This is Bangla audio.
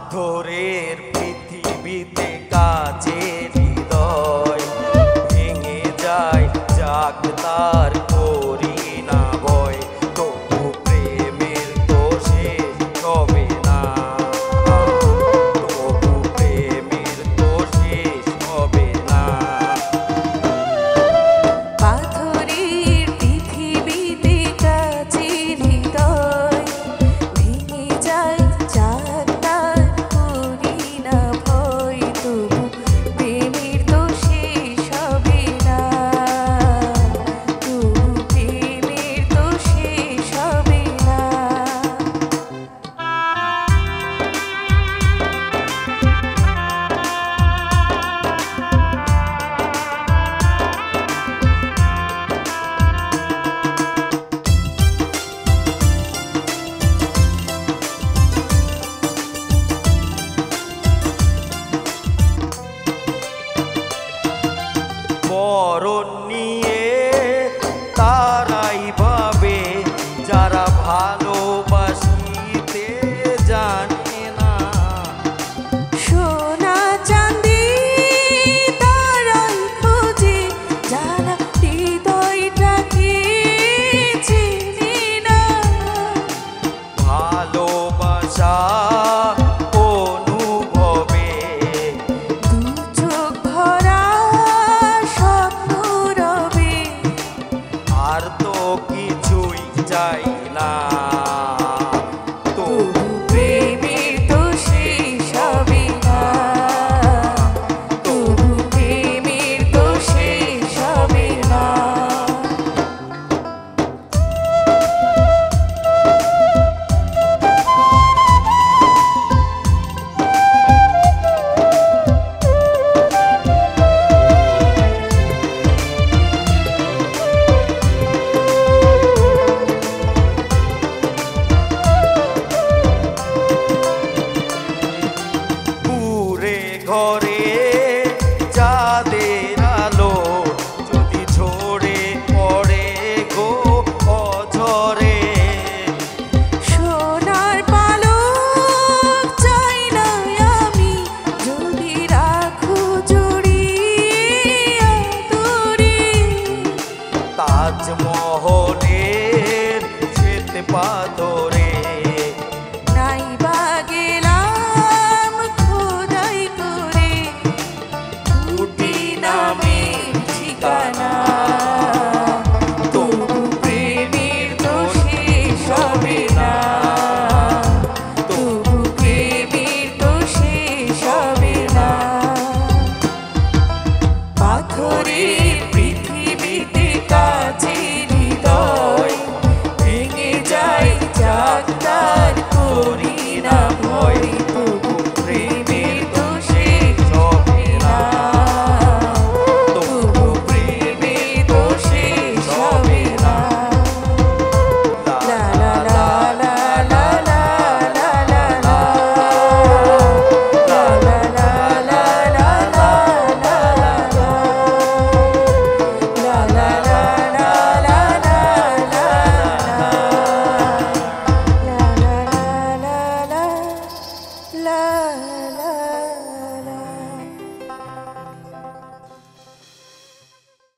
পাথরের পৃথিবীতে কাচের হৃদয় ভেঙে যায়, যাক তার করি না ভয়, তবু প্রেমের তো শেষ হবে না, তবু প্রেমের তো শেষ হবে না। পাথরের পৃথিবীতে কাচের হৃদয় ভেঙে যায়, যাক তার করি না ভয়, তবু প্রেমের তো শেষ হবে না, তবু প্রেমের তো শেষ হবে না। মরণ নিয়ে তারাই ভাবে যারা ভালোবাসিতে জানে না। সোনা চাঁদি তারাই খোঁজে যারা হৃদয়টাকে চেনে না। ভালোবাসা অনুভবে দু চোখ ভরা স্বপ্ন রবে, আর তো কিছুই চাই না, তবু প্রেমের তো শেষ হবে না, তবু প্রেমের তো শেষ হবে না। পুরে ঘরে চাঁদের আলো যদি ঝরে পড়ে গো অঝরে, সোনার পালক চাই না আমি যদি রাখো জড়িয়ে আদরে। তাজমহলের শ্বেত পাথরে নাই বা গেলাম খোদাই করে উঠি নামে ঠিকানা, তবু প্রেমের তো শেষ হবে না, তবু প্রেমের তো শেষ হবে না। পাথরের পৃথিবীতে কাচের হৃদয় ভেঙে যায়, যাক তার করি না ভয়, তবু প্রেমের তো শেষ হবে না, তবু প্রেমের তো শেষ হবে না। লা লা লা লা লা লা লা লা লা, লা লা লা লা লা লা লা লা, লা লা লা লা লা লা লা, লা লা লা লা লা লা।